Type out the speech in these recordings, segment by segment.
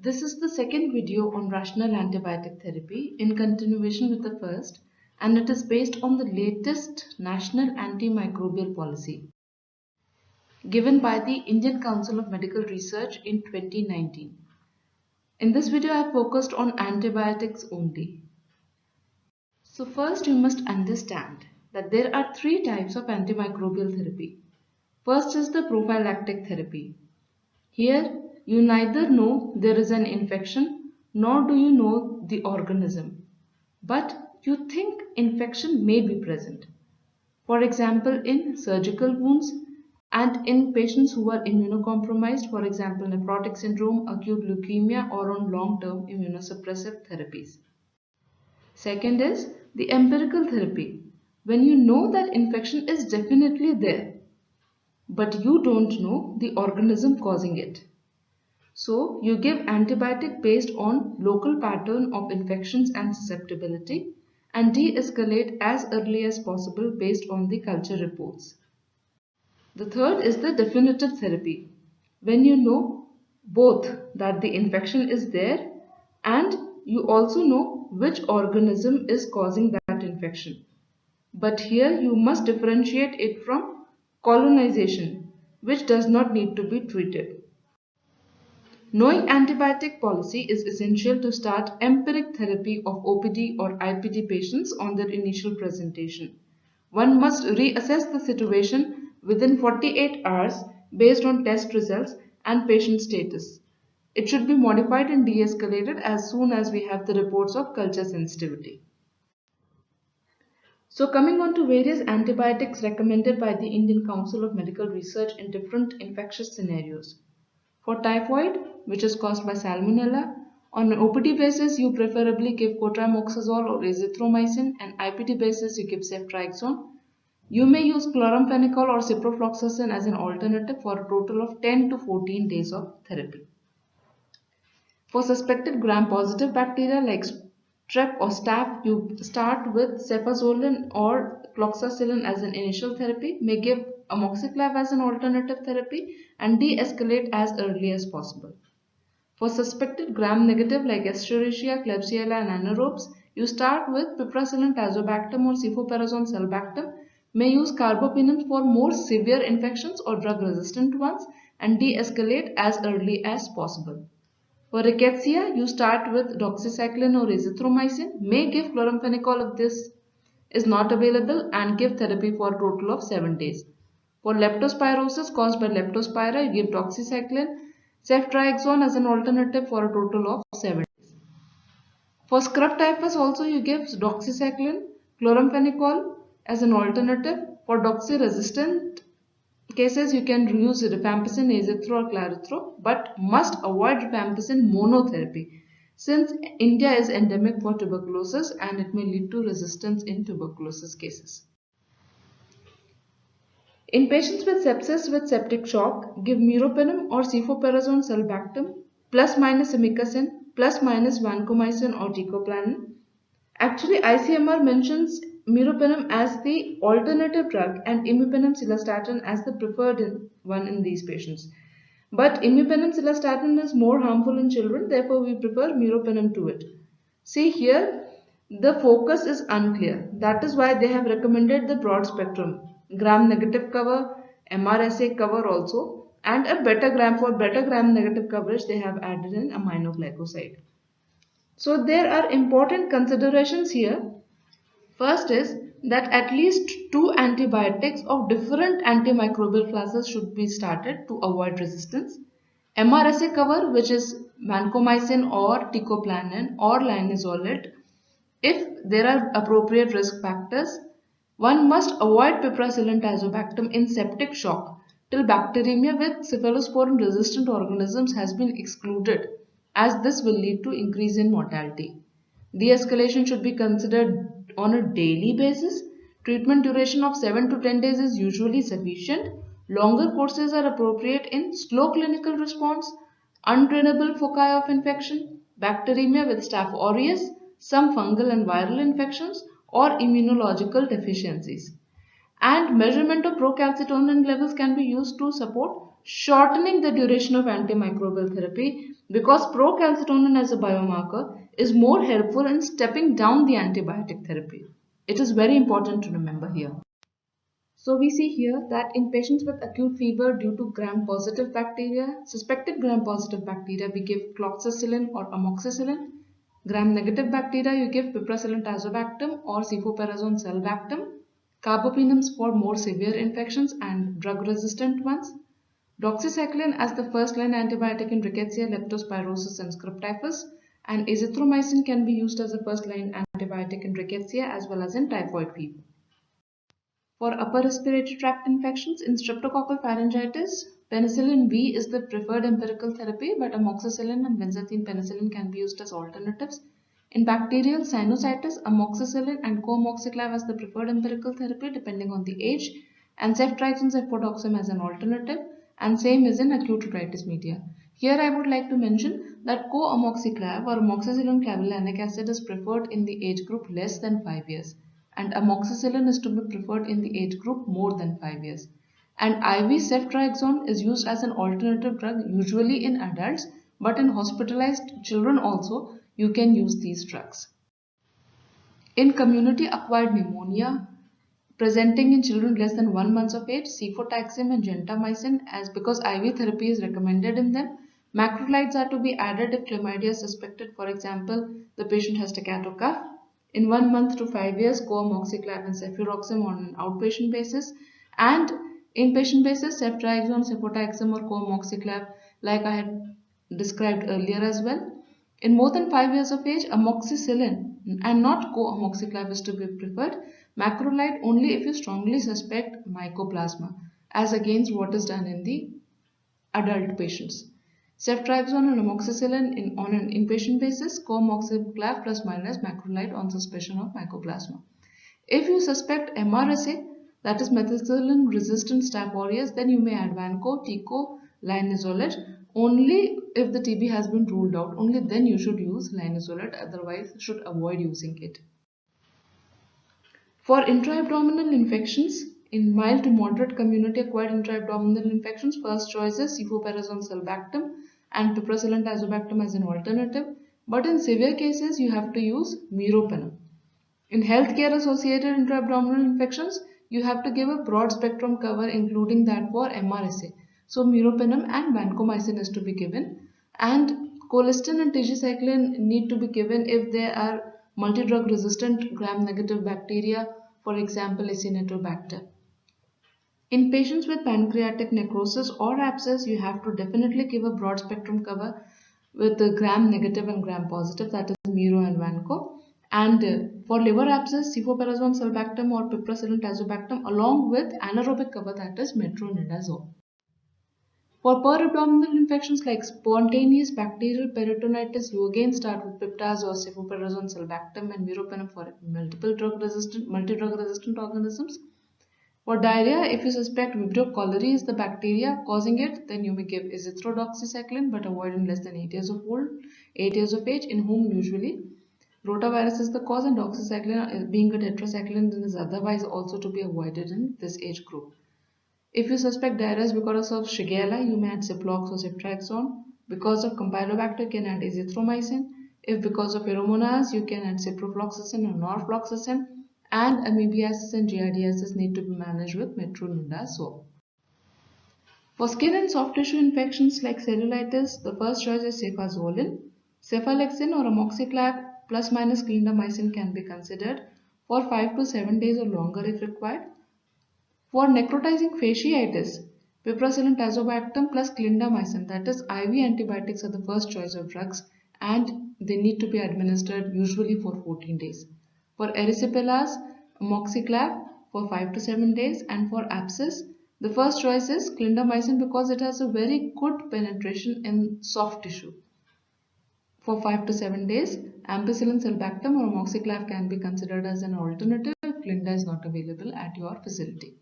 This is the second video on rational antibiotic therapy in continuation with the first, and it is based on the latest National Antimicrobial Policy given by the Indian Council of Medical Research in 2019. In this video, I have focused on antibiotics only. So first you must understand that there are three types of antimicrobial therapy. First is the prophylactic therapy. Here, you neither know there is an infection nor do you know the organism, but you think infection may be present. For example, in surgical wounds and in patients who are immunocompromised, for example, nephrotic syndrome, acute leukemia, or on long-term immunosuppressive therapies. Second is the empirical therapy, when you know that infection is definitely there, but you don't know the organism causing it. So you give antibiotic based on local pattern of infections and susceptibility and de-escalate as early as possible based on the culture reports. The third is the definitive therapy, when you know both that the infection is there and you also know which organism is causing that infection. But here you must differentiate it from colonization, which does not need to be treated. Knowing antibiotic policy is essential to start empiric therapy of OPD or IPD patients on their initial presentation. One must reassess the situation within 48 hours based on test results and patient status. It should be modified and de-escalated as soon as we have the reports of culture sensitivity. So coming on to various antibiotics recommended by the Indian Council of Medical Research in different infectious scenarios. For typhoid, which is caused by salmonella, on an OPD basis, you preferably give cotrimoxazole or azithromycin, and IPD basis, you give ceftriaxone. You may use chloramphenicol or ciprofloxacin as an alternative for a total of 10 to 14 days of therapy. For suspected gram-positive bacteria like strep or staph, you start with cefazolin or cloxacillin as an initial therapy, may give amoxiclav as an alternative therapy, and de-escalate as early as possible. For suspected gram-negative like Escherichia, Klebsiella, and anaerobes, you start with piperacillin tazobactam or cefoperazone sulbactam, may use carbapenem for more severe infections or drug-resistant ones, and de-escalate as early as possible. For rickettsia, you start with doxycycline or azithromycin, may give chloramphenicol if this is not available, and give therapy for a total of 7 days. For leptospirosis caused by leptospira, you give doxycycline, ceftriaxone as an alternative for a total of 7 days. For scrub typhus also you give doxycycline, chloramphenicol as an alternative. For doxy-resistant cases you can use rifampicin, azithro or clarithro, but must avoid rifampicin monotherapy since India is endemic for tuberculosis and it may lead to resistance in tuberculosis cases. In patients with sepsis with septic shock, give meropenem or cefoperazone sulbactam plus minus amikacin plus minus vancomycin or teicoplanin. Actually, ICMR mentions meropenem as the alternative drug and imipenem cilastatin as the preferred one in these patients. But imipenem cilastatin is more harmful in children, therefore we prefer meropenem to it. See here, the focus is unclear. That is why they have recommended the broad spectrum, gram-negative cover, MRSA cover also, and a beta-gram for beta-gram negative coverage they have added in aminoglycoside. So there are important considerations here. First is that at least 2 antibiotics of different antimicrobial classes should be started to avoid resistance. MRSA cover, which is vancomycin or teicoplanin or linezolid. If there are appropriate risk factors, one must avoid piperacillin tazobactam in septic shock till bacteremia with cephalosporin resistant organisms has been excluded, as this will lead to increase in mortality. De-escalation should be considered on a daily basis. Treatment duration of 7 to 10 days is usually sufficient. Longer courses are appropriate in slow clinical response, untrainable foci of infection, bacteremia with Staph aureus, some fungal and viral infections, or immunological deficiencies. And measurement of procalcitonin levels can be used to support shortening the duration of antimicrobial therapy because procalcitonin as a biomarker is more helpful in stepping down the antibiotic therapy. It is very important to remember here. So we see here that in patients with acute fever due to gram-positive bacteria, suspected gram-positive bacteria, we give cloxacillin or amoxicillin. Gram-negative bacteria, you give piperacillin tazobactam or cefoperazone sulbactam. Carbapenems for more severe infections and drug-resistant ones. Doxycycline as the first-line antibiotic in rickettsia, leptospirosis, and strep and azithromycin can be used as a first-line antibiotic in rickettsia as well as in typhoid fever. For upper respiratory tract infections in streptococcal pharyngitis, penicillin V is the preferred empirical therapy, but amoxicillin and benzathine penicillin can be used as alternatives. In bacterial sinusitis, amoxicillin and co-amoxiclav as the preferred empirical therapy depending on the age, and ceftriaxone cefodoxime as an alternative, and same is in acute otitis media. Here I would like to mention that co-amoxiclav or amoxicillin clavulanic acid is preferred in the age group less than 5 years, and amoxicillin is to be preferred in the age group more than 5 years. And IV ceftriaxone is used as an alternative drug usually in adults, but in hospitalized children also you can use these drugs. In community acquired pneumonia presenting in children less than 1 month of age, cefotaxime and gentamicin as because IV therapy is recommended in them. Macrolides are to be added if chlamydia is suspected. For example, the patient has staccato cough. In 1 month to 5 years, co-amoxiclav and cefuroxime on an outpatient basis, and inpatient basis, ceftriaxone, cefotaxime or co-amoxiclav like I had described earlier as well. In more than 5 years of age, amoxicillin and not co-amoxiclav is to be preferred. Macrolide only if you strongly suspect mycoplasma, as against what is done in the adult patients. Ceftriaxone and amoxicillin on an inpatient basis, co-amoxiclav plus minus macrolide on suspicion of mycoplasma. If you suspect MRSA, that is methicillin resistant Staph aureus, then you may add Vanco, Tico, linezolid. Only if the TB has been ruled out, only then you should use linezolid, otherwise should avoid using it. For intra-abdominal infections, in mild to moderate community-acquired intra-abdominal infections, first choice is cefoperazone sulbactam and piperacillin tazobactam as an alternative. But in severe cases, you have to use meropenem. In healthcare-associated intra-abdominal infections, you have to give a broad spectrum cover, including that for MRSA. So meropenem and vancomycin is to be given, and colistin and tigecycline need to be given if there are multi-drug resistant gram-negative bacteria, for example Acinetobacter. In patients with pancreatic necrosis or abscess, you have to definitely give a broad spectrum cover with the gram-negative and gram-positive, that is mero and vanco. And for liver abscess, cefoperazone sulbactam or piperacillin tazobactam along with anaerobic cover, that is metronidazole. For per-abdominal infections like spontaneous bacterial peritonitis, you again start with piptaz or cefoperazone sulbactam and meropenem for multi-drug resistant organisms. For diarrhea, if you suspect Vibrio cholerae is the bacteria causing it, then you may give azithromycin, but avoid in less than 8 years of age, in whom usually rotavirus is the cause, and doxycycline being a tetracycline is otherwise also to be avoided in this age group. If you suspect diarrhea because of Shigella, you may add Ciplox or Ceftriaxone. Because of Campylobacter, you can add azithromycin. If because of Pseudomonas, you can add ciprofloxacin or norfloxacin. And amoebiasis and giardiasis need to be managed with metronidazole. For skin and soft tissue infections like cellulitis, the first choice is cefazolin. Cephalexin or amoxiclav plus minus clindamycin can be considered for 5 to 7 days or longer if required. For necrotizing fasciitis, piperacillin tazobactam plus clindamycin, that is IV antibiotics, are the first choice of drugs, and they need to be administered usually for 14 days. For erysipelas, amoxiclav for 5 to 7 days, and for abscess, the first choice is clindamycin because it has a very good penetration in soft tissue. For 5 to 7 days, ampicillin sulbactam or amoxiclav can be considered as an alternative if clinda is not available at your facility.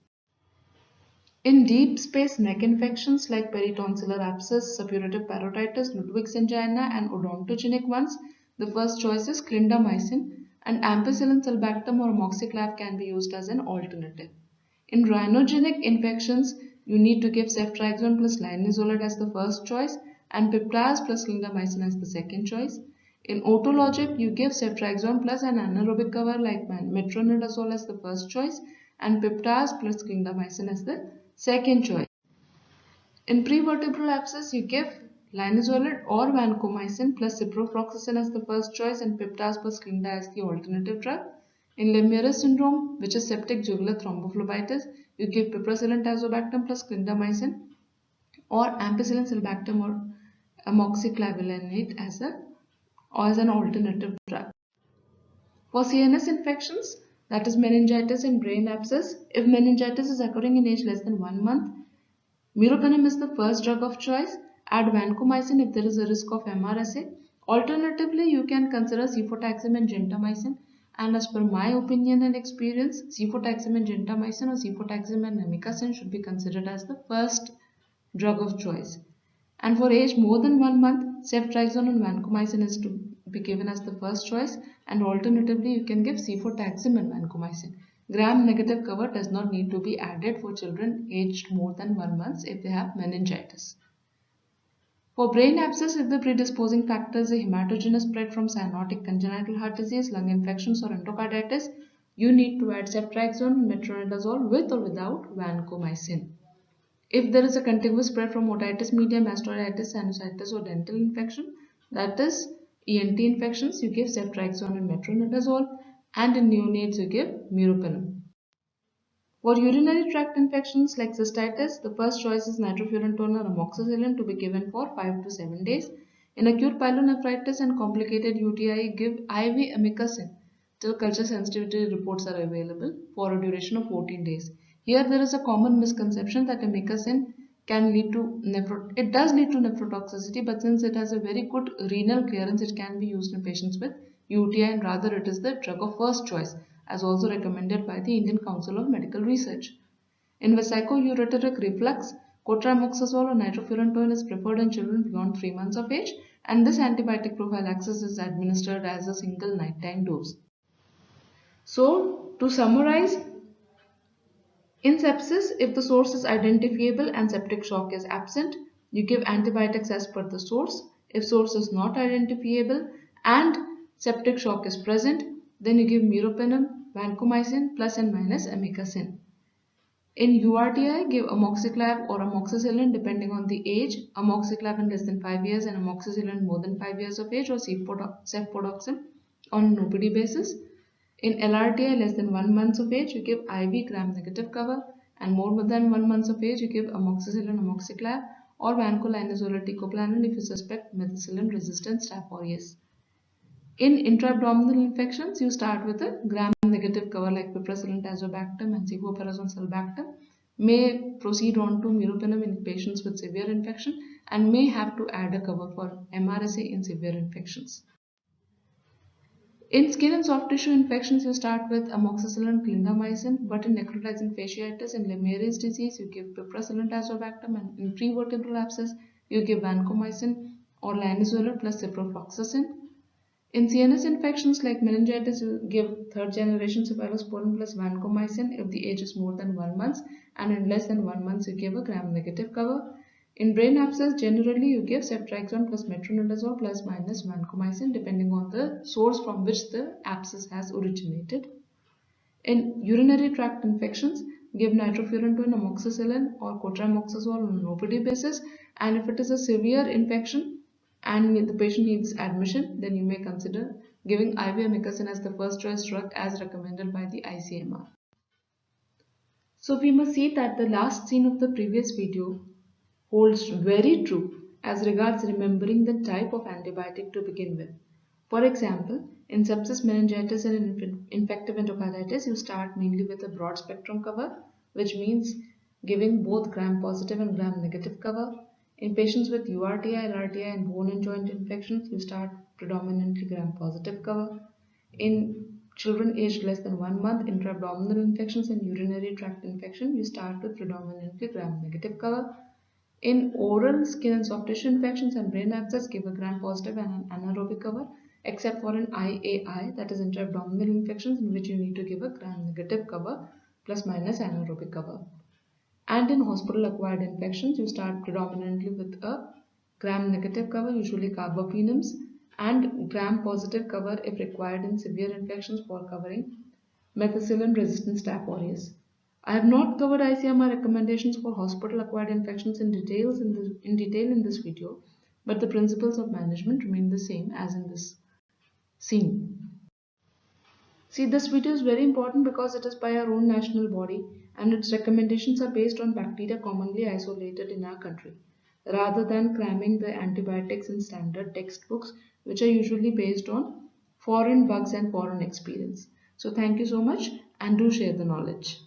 In deep space neck infections like peritonsillar abscess, suppurative parotitis, Ludwig's angina, and odontogenic ones, the first choice is clindamycin, and ampicillin sulbactam or amoxiclav can be used as an alternative. In rhinogenic infections, you need to give ceftriaxone plus linezolid as the first choice and piptaz plus clindamycin as the second choice. In otologic, you give ceftriaxone plus an anaerobic cover like metronidazole as the first choice and piptaz plus clindamycin as the second choice. In prevertebral abscess, you give linezolid or vancomycin plus ciprofloxacin as the first choice and piptaz plus clinda as the alternative drug. In Lemierre syndrome, which is septic jugular thrombophlebitis, you give piperacillin tazobactam plus clindamycin or ampicillin sulbactam or amoxiclavulanate as an alternative drug. For CNS infections, that is meningitis and brain abscess, if meningitis is occurring in age less than 1 month, meropenem is the first drug of choice. Add vancomycin if there is a risk of MRSA. Alternatively, you can consider cefotaxime and gentamicin. And as per my opinion and experience, cefotaxime and gentamicin or cefotaxime and amikacin should be considered as the first drug of choice. And for age more than 1 month, ceftriaxone and vancomycin is to be given as the first choice. And alternatively, you can give cefotaxime and vancomycin. Gram-negative cover does not need to be added for children aged more than 1 month if they have meningitis. For brain abscess, if the predisposing factor is a hematogenous spread from cyanotic congenital heart disease, lung infections or endocarditis, you need to add ceftriaxone and metronidazole with or without vancomycin. If there is a contiguous spread from otitis media, mastoiditis, sinusitis or dental infection, that is ENT infections, you give ceftriaxone and metronidazole, and in neonates you give meropenem. For urinary tract infections like cystitis, the first choice is nitrofurantoin or amoxicillin to be given for 5 to 7 days. In acute pyelonephritis and complicated UTI, give IV amikacin till culture sensitivity reports are available for a duration of 14 days. Here there is a common misconception that amikacin can lead to it does lead to nephrotoxicity, but since it has a very good renal clearance, it can be used in patients with UTI, and rather it is the drug of first choice, as also recommended by the Indian Council of Medical Research. In vesico-ureteric reflux, cotrimoxazole or nitrofurantoin is preferred in children beyond 3 months of age, and this antibiotic prophylaxis is administered as a single nighttime dose. So, to summarize, in sepsis, if the source is identifiable and septic shock is absent, you give antibiotics as per the source. If source is not identifiable and septic shock is present, then you give meropenem, vancomycin plus and minus amikacin. In URTI, give amoxiclav or amoxicillin depending on the age, amoxiclav in less than 5 years and amoxicillin more than 5 years of age, or cefpodoxim on an OPD basis. In LRTI less than 1 month of age, you give IV gram-negative cover, and more than 1 month of age, you give amoxicillin, amoxiclav or vancomycin teicoplanin if you suspect methicillin resistant Staph aureus. In intra-abdominal infections, you start with a gram-negative cover like piperacillin tazobactam and cefoperazone sulbactam, may proceed on to meropenem in patients with severe infection, and may have to add a cover for MRSA in severe infections. In skin and soft tissue infections, you start with amoxicillin, clindamycin, but in necrotizing fasciitis and Lemierre's disease, you give piperacillin tazobactam, and in prevertebral abscess, you give vancomycin or linezolid plus ciprofloxacin. In CNS infections like meningitis, you give third generation cephalosporin plus vancomycin if the age is more than 1 month, and in less than 1 month, you give a gram-negative cover. In brain abscess, generally you give ceftriaxone plus metronidazole plus minus vancomycin depending on the source from which the abscess has originated. In urinary tract infections, give nitrofurantoin, amoxicillin or cotrimoxazole on an OPD basis, and if it is a severe infection and the patient needs admission, then you may consider giving IV amikacin as the first choice drug as recommended by the ICMR. So we must see that the last scene of the previous video holds very true as regards remembering the type of antibiotic to begin with. For example, in sepsis, meningitis and infective endocarditis, you start mainly with a broad spectrum cover, which means giving both gram-positive and gram-negative cover. In patients with URTI, LRTI and bone and joint infections, you start predominantly gram-positive cover. In children aged less than 1 month, intra-abdominal infections and urinary tract infection, you start with predominantly gram-negative cover. In oral, skin and soft tissue infections and brain abscess, give a gram-positive and an anaerobic cover, except for an IAI, that is intra-abdominal infections, in which you need to give a gram-negative cover plus minus anaerobic cover. And in hospital acquired infections, you start predominantly with a gram negative cover, usually carbapenems, and gram positive cover if required in severe infections for covering methicillin resistant Staph aureus. I have not covered ICMR recommendations for hospital acquired infections in detail in this video, but the principles of management remain the same as in this scene. See, this video is very important because it is by our own national body and its recommendations are based on bacteria commonly isolated in our country, rather than cramming the antibiotics in standard textbooks, which are usually based on foreign bugs and foreign experience. So, thank you so much and do share the knowledge.